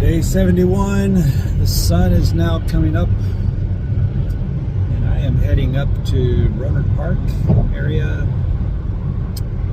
Day 71, the sun is now coming up, and I am heading up to Rohnert Park area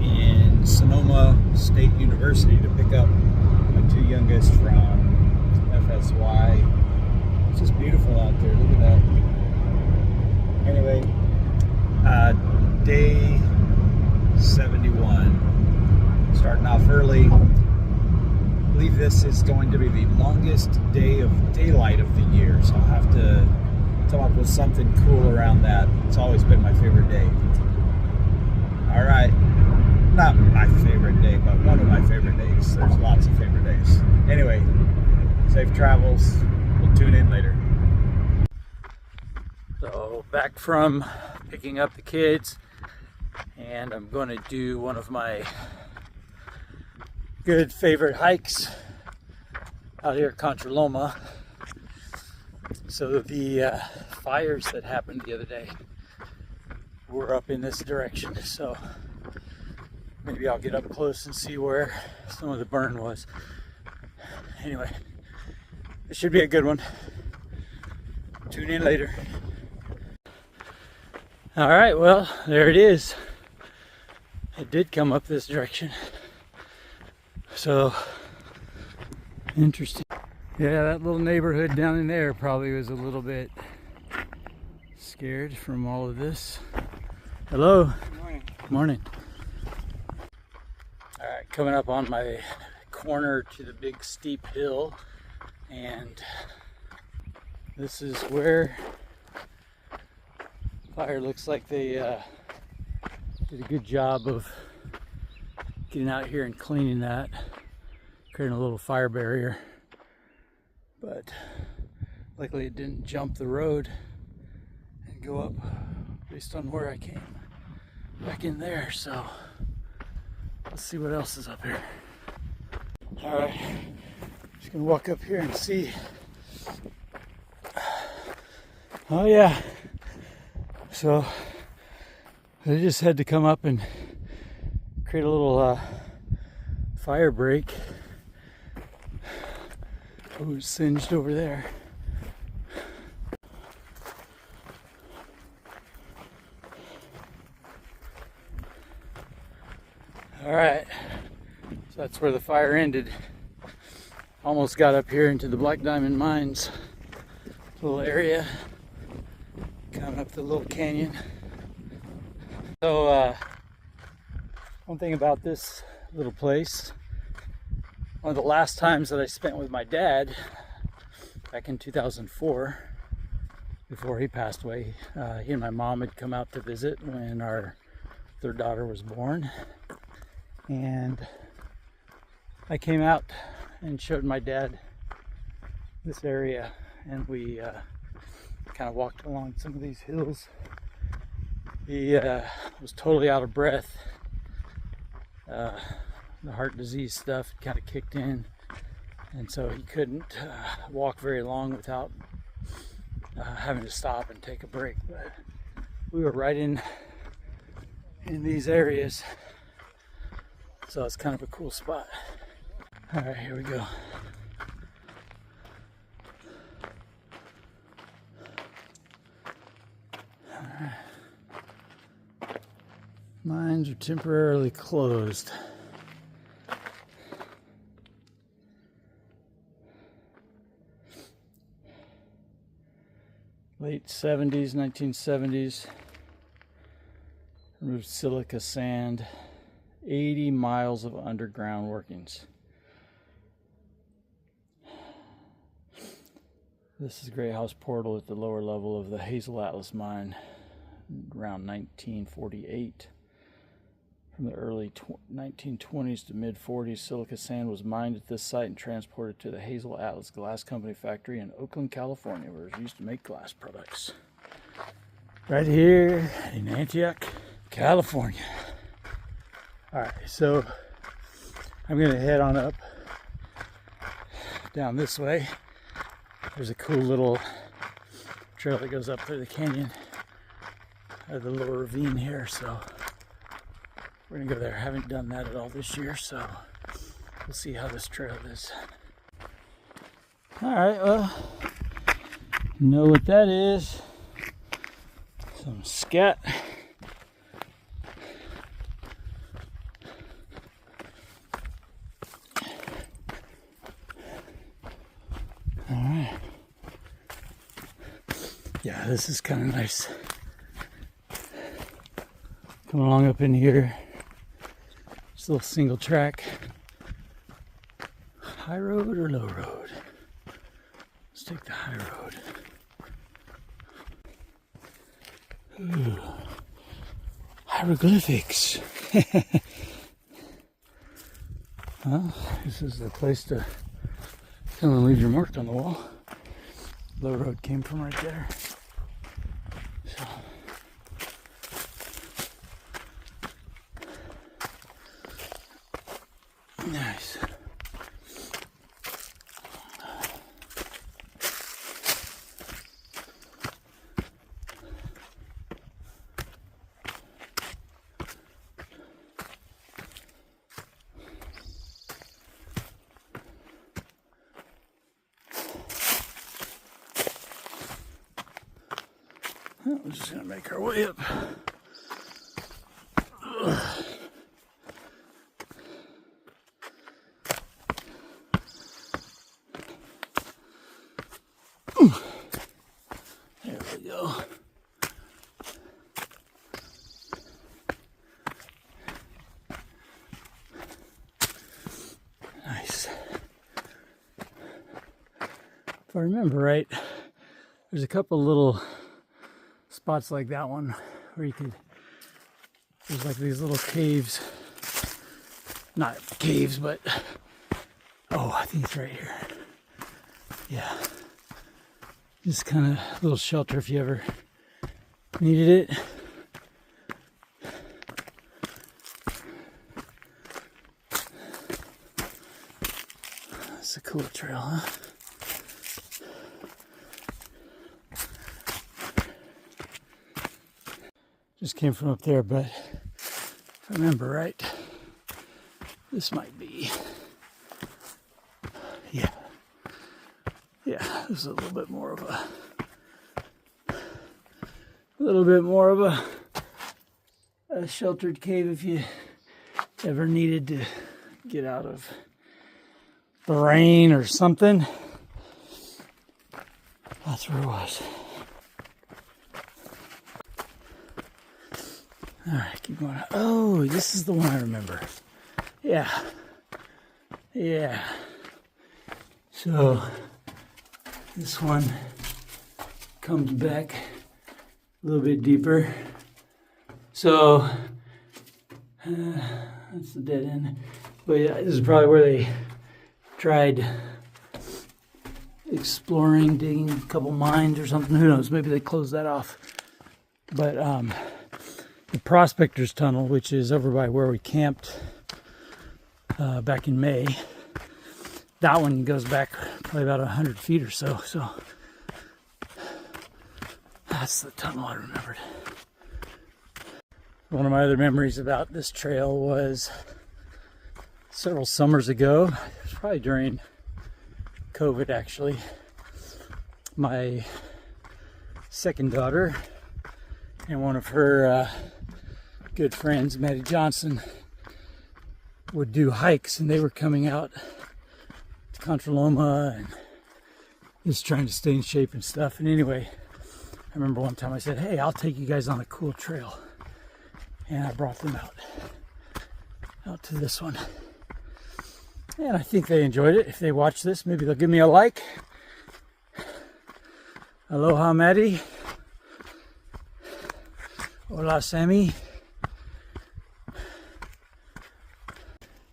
in Sonoma State University to pick up my two youngest from FSY. It's just beautiful out there, look at that. Anyway, day 71, starting off early. I believe this is going to be the longest day of daylight of the year, so I'll have to come up with something cool around that. It's always been my favorite day. All right, not my favorite day, but one of my favorite days. There's lots of favorite days. Anyway, safe travels. We'll tune in later. So back from picking up the kids, and I'm going to do one of my good favorite hikes out here at Contra Loma. So the fires that happened the other day were up in this direction, so maybe I'll get up close and see where some of the burn was. Anyway, it should be a good one. Tune in later. All right, well, there it is. It did come up this direction. So, interesting. Yeah, that little neighborhood down in there probably was a little bit scared from all of this. Hello. Good morning. Morning. All right, coming up on my corner to the big steep hill, and this is where fire looks like they did a good job of getting out here and cleaning that, creating a little fire barrier, but luckily it didn't jump the road and go up based on where I came back in there. So let's see what else is up here. All right, just gonna walk up here and see. Oh yeah, so I just had to come up and create a little fire break. Oh, it's singed over there. All right, so that's where the fire ended. Almost got up here into the Black Diamond Mines little area, coming up the little canyon. So one thing about this little place, one of the last times that I spent with my dad back in 2004, before he passed away, he and my mom had come out to visit when our third daughter was born, and I came out and showed my dad this area, and we kind of walked along some of these hills. He was totally out of breath. The heart disease stuff kind of kicked in, and so he couldn't walk very long without having to stop and take a break. But we were right in these areas, so it's kind of a cool spot. All right, here we go. All right. Mines are temporarily closed. Late 70s, 1970s. Removed silica sand. 80 miles of underground workings. This is Great House Portal at the lower level of the Hazel Atlas mine around 1948. From the early 1920s to mid-40s, silica sand was mined at this site and transported to the Hazel Atlas Glass Company factory in Oakland, California, where it was used to make glass products. Right here in Antioch, California. All right, so I'm gonna head on up down this way. There's a cool little trail that goes up through the canyon, the little ravine here, so we're gonna go there. I haven't done that at all this year, so we'll see how this trail is. Alright, well, you know what that is. Some scat. Alright. Yeah, this is kind of nice. Come along up in here. Just a little single track. High road or low road? Let's take the high road. Ooh. Hieroglyphics. Well, this is the place to come and leave your mark on the wall. Low road came from right there. So. Nice. Well, we're just gonna make our way up. There we go. Nice. If I remember right, there's a couple little spots like that one where you could, there's like these little caves, not caves, but oh, I think it's right here. Yeah, just kind of a little shelter if you ever needed it. That's a cool trail, huh? Just came from up there, but if I remember right, this might be, yeah, this is a little bit more of a sheltered cave if you ever needed to get out of the rain or something. That's where it was. Alright, keep going. Oh, this is the one I remember. Yeah. So, this one comes back a little bit deeper. So, that's the dead end. But yeah, this is probably where they tried exploring, digging a couple mines or something. Who knows? Maybe they closed that off. But, the Prospector's Tunnel, which is over by where we camped back in May, that one goes back probably about 100 feet or so. So that's the tunnel I remembered. One of my other memories about this trail was several summers ago. It was probably during COVID, actually. My second daughter and one of her good friends, Maddie Johnson, would do hikes, and they were coming out to Contra Loma and just trying to stay in shape and stuff. And anyway, I remember one time I said, hey, I'll take you guys on a cool trail. And I brought them out to this one. And I think they enjoyed it. If they watch this, maybe they'll give me a like. Aloha, Maddie. Hola, Sammy.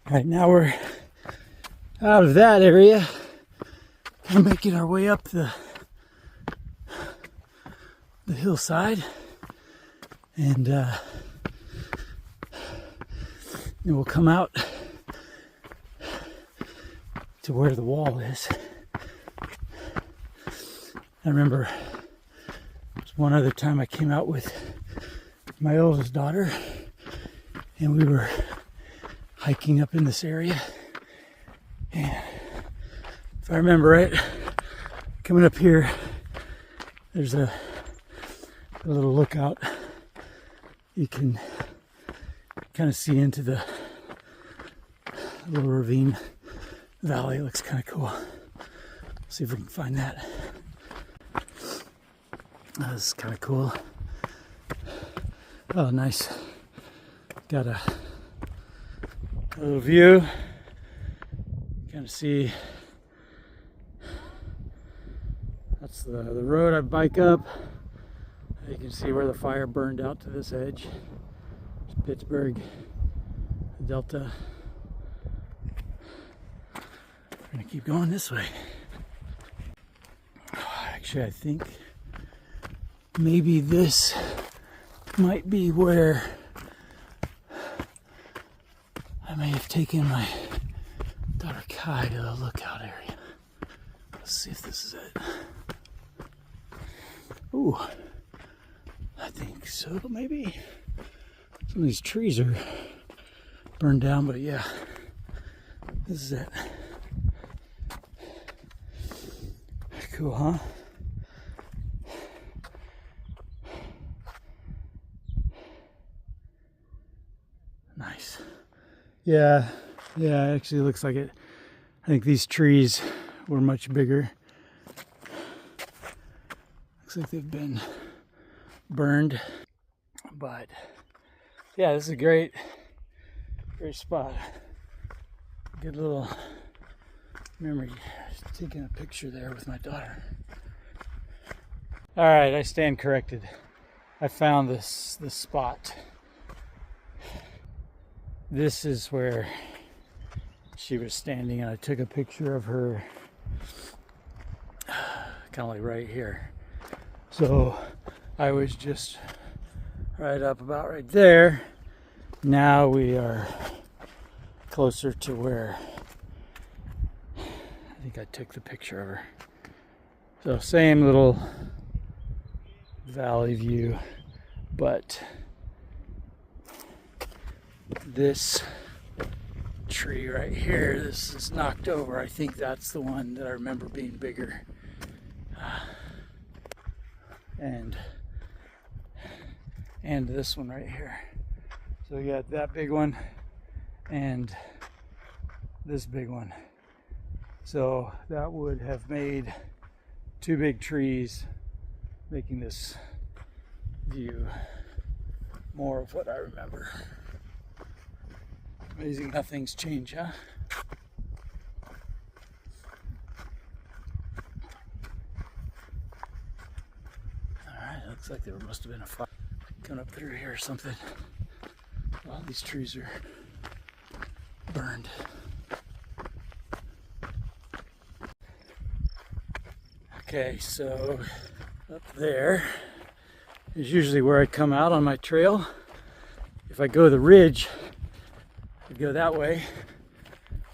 All right, now we're out of that area. Kind of making our way up the hillside. And then we'll come out to where the wall is. I remember there's one other time I came out with my oldest daughter, and we were hiking up in this area. And if I remember right, Coming up here, there's a little lookout. You can kind of see into the little ravine valley. It looks kind of cool. See if we can find that. This is kind of cool. Oh, nice. Got a little view. Kind of see. That's the road I bike up. You can see where the fire burned out to this edge. It's Pittsburgh, Delta. We're gonna keep going this way. Actually, I think maybe this might be where I may have taken my daughter Kai to the lookout area. Let's see if this is it. Ooh, I think so, maybe. Some of these trees are burned down, but yeah, this is it. Cool, huh? Nice. Yeah, actually looks like it. I think these trees were much bigger. Looks like they've been burned. But yeah, this is a great spot. Good little memory. Taking a picture there with my daughter. All right, I stand corrected. I found this spot. This is where she was standing, and I took a picture of her kind of like right here. So I was just right up about right there. Now we are closer to where I think I took the picture of her. So same little valley view, but this tree right here, this is knocked over. I think that's the one that I remember being bigger. And this one right here. So we got that big one and this big one. So that would have made two big trees, making this view more of what I remember. Amazing how things change, huh? Alright, looks like there must have been a fire coming up through here or something. All these trees are burned. Okay, so up there is usually where I come out on my trail. If I go the ridge, I'd go that way.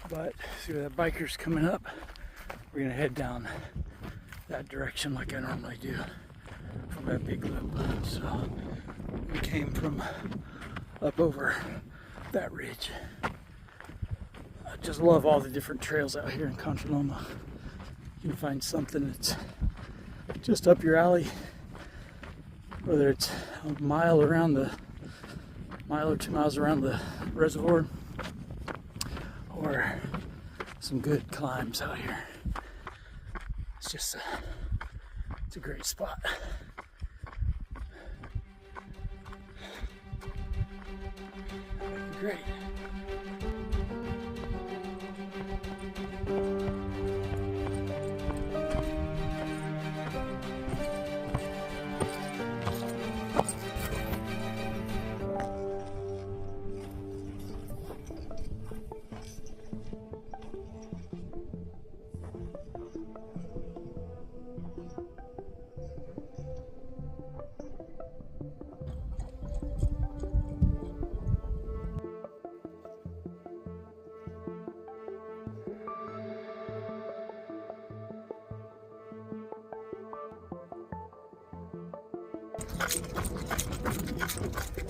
But see where that biker's coming up? We're gonna head down that direction like I normally do from that big loop. So we came from up over that ridge. I just love all the different trails out here in Contra Loma. You can find something that's just up your alley, whether it's a mile or 2 miles around the reservoir, or some good climbs out here. It's a great spot. Great.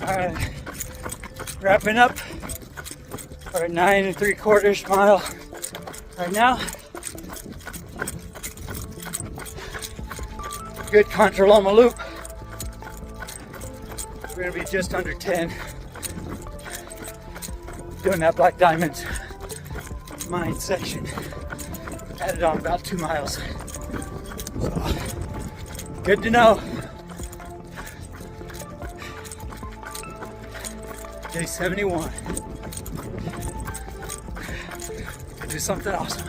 All right, wrapping up our 9 3/4 mile right now. Good Contra Loma loop. We're gonna be just under 10. Doing that Black Diamond mine section. Added on about 2 miles. So, good to know. Day 71. Do something awesome.